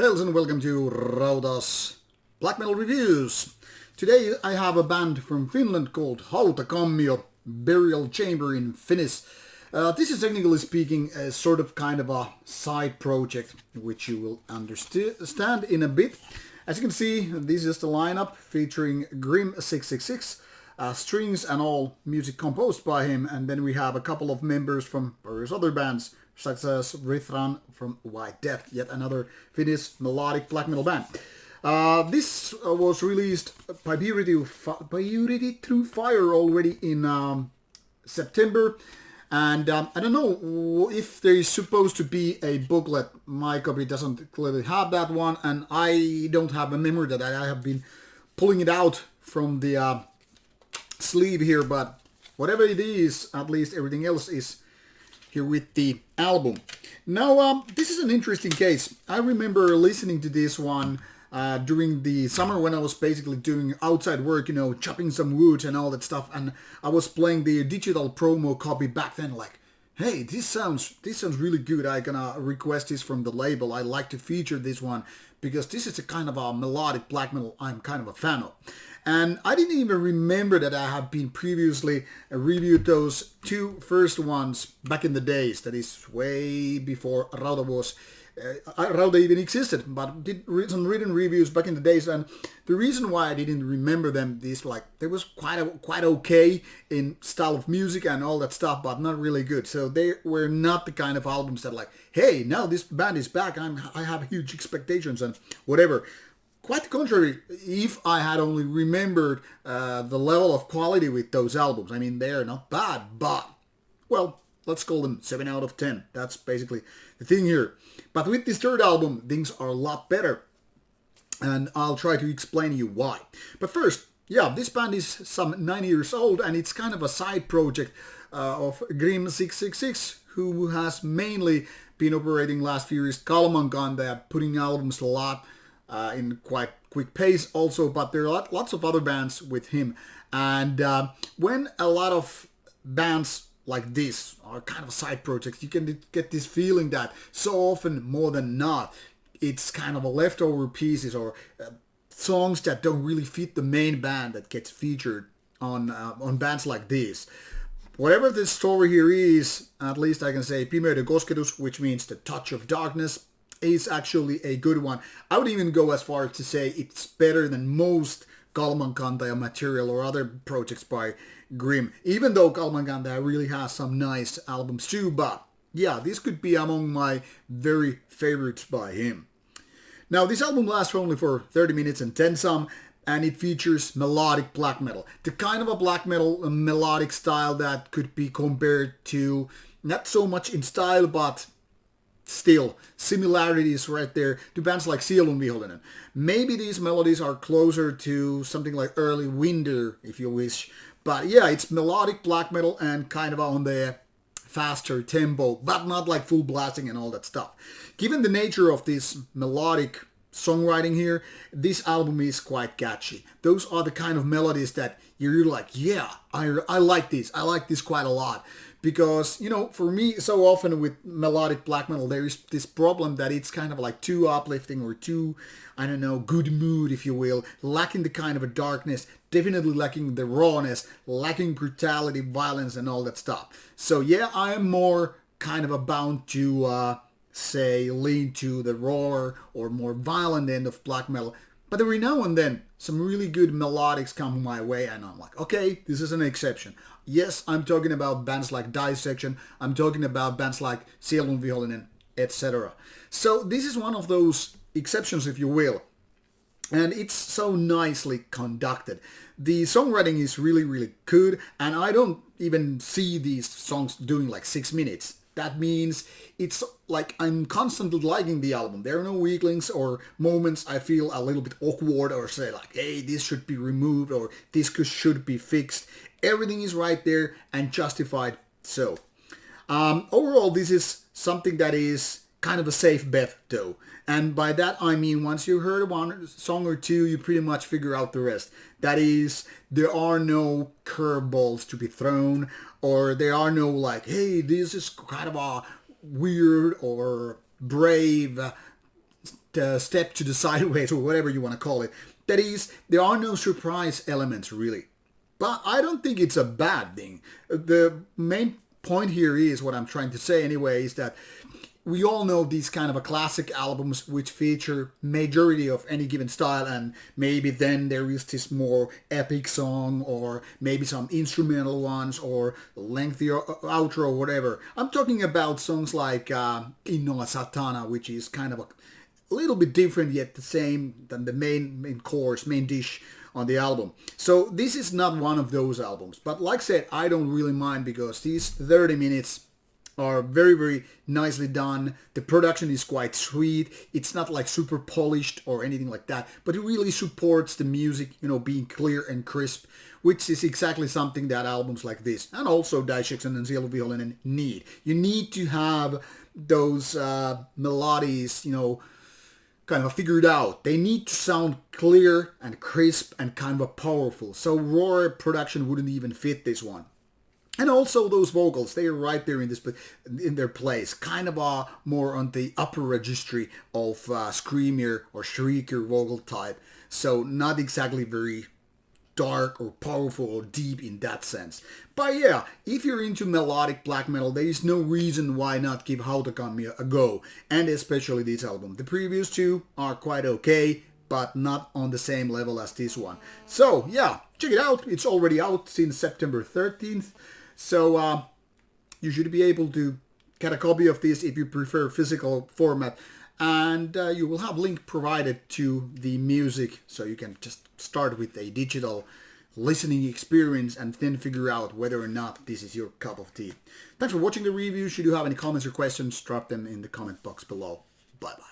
Hails and welcome to Rauta's Black Metal Reviews. Today I have a band from Finland called Hautakammio, Burial Chamber in Finnish. This is technically speaking a sort of kind of a side project, which you will understand in a bit. As you can see, this is the lineup featuring Grim 666, strings and all music composed by him, and then we have a couple of members from various other bands, such as Rithran from White Death, yet another Finnish melodic black metal band. This was released by Pimeyden Through Fire already in September, and I don't know if there is supposed to be a booklet. My copy doesn't clearly have that one, and I don't have a memory that I have been pulling it out from the sleeve here, but whatever it is, at least everything else is here with the album. Now, this is an interesting case. I remember listening to this one during the summer when I was basically doing outside work, you know, chopping some wood and all that stuff, and I was playing the digital promo copy back then, like, hey, this sounds really good. I gonna request this from the label. I like to feature this one because this is a kind of a melodic black metal I'm kind of a fan of. And I didn't even remember that I have been previously reviewed those two first ones back in the days. That is way before Rauta was, Rauta even existed, but did some written reviews back in the days. And the reason why I didn't remember them is like they was quite okay in style of music and all that stuff, but not really good. So they were not the kind of albums that like, hey, now this band is back. I have huge expectations and whatever. Quite the contrary, if I had only remembered the level of quality with those albums. I mean, they're not bad, but, well, let's call them 7 out of 10. That's basically the thing here. But with this third album, things are a lot better. And I'll try to explain you why. But first, yeah, this band is some 9 years old, and it's kind of a side project of Grim 666, who has mainly been operating last few years. Kalman, they are putting albums a lot. In quite quick pace also, but there are lots of other bands with him. And when a lot of bands like this are kind of side projects, you can get this feeling that so often, more than not, it's kind of a leftover pieces or songs that don't really fit the main band that gets featured on bands like this. Whatever the story here is, at least I can say Pimeyden kosketus, which means the touch of darkness, is actually a good one. I would even go as far as to say it's better than most Kalman material or other projects by Grim. Even though Kalman really has some nice albums too, but yeah, this could be among my very favorites by him. Now, this album lasts only for 30 minutes and 10 some, and it features melodic black metal. The kind of a black metal melodic style that could be compared to, not so much in style, but still, similarities right there to bands like Sielunvihollinen. Maybe these melodies are closer to something like early Winter, if you wish. But yeah, it's melodic black metal and kind of on the faster tempo, but not like full blasting and all that stuff. Given the nature of this melodic songwriting here, this album is quite catchy. Those are the kind of melodies that you're like, yeah, I like this. I like this quite a lot. Because, you know, for me, so often with melodic black metal, there is this problem that it's kind of like too uplifting or too, I don't know, good mood, if you will, lacking the kind of a darkness, definitely lacking the rawness, lacking brutality, violence, and all that stuff. So yeah, I am more kind of bound to, say, lean to the raw or more violent end of black metal. But every now and then, some really good melodics come my way, and I'm like, okay, this is an exception. Yes, I'm talking about bands like Dissection, I'm talking about bands like Sielunvihollinen, etc. So this is one of those exceptions, if you will. And it's so nicely conducted. The songwriting is really, really good, and I don't even see these songs doing like 6 minutes. That means it's like I'm constantly liking the album. There are no weaklings or moments I feel a little bit awkward or say like, hey, this should be removed or this should be fixed. Everything is right there and justified so. Overall, this is something that is kind of a safe bet though. And by that I mean once you heard one song or two, you pretty much figure out the rest. That is, there are no curveballs to be thrown, or there are no like, hey, this is kind of a weird or brave step to the sideways, or whatever you want to call it. That is, there are no surprise elements really. But I don't think it's a bad thing. The main point here is, what I'm trying to say anyway, is that we all know these kind of a classic albums which feature majority of any given style, and maybe then there is this more epic song, or maybe some instrumental ones, or lengthier outro, or whatever. I'm talking about songs like Innolla Satana, which is kind of a little bit different yet the same than the main course, main dish on the album. So this is not one of those albums. But like I said, I don't really mind, because these 30 minutes are very, very nicely done. The production is quite sweet. It's not like super polished or anything like that, but it really supports the music, being clear and crisp, which is exactly something that albums like this, and also Dissection and Silverviolinen, need. You need to have those melodies, kind of figured out. They need to sound clear and crisp and kind of powerful. So raw production wouldn't even fit this one. And also those vocals, they are right there in their place, kind of more on the upper registry of screamier or shrieker vocal type. So not exactly very dark or powerful or deep in that sense. But yeah, if you're into melodic black metal, there is no reason why not give Hautakammio a go, and especially this album. The previous two are quite okay, but not on the same level as this one. So yeah, check it out. It's already out since September 13th. So you should be able to get a copy of this if you prefer physical format. And you will have link provided to the music, so you can just start with a digital listening experience and then figure out whether or not this is your cup of tea. Thanks for watching the review. Should you have any comments or questions, drop them in the comment box below. Bye bye.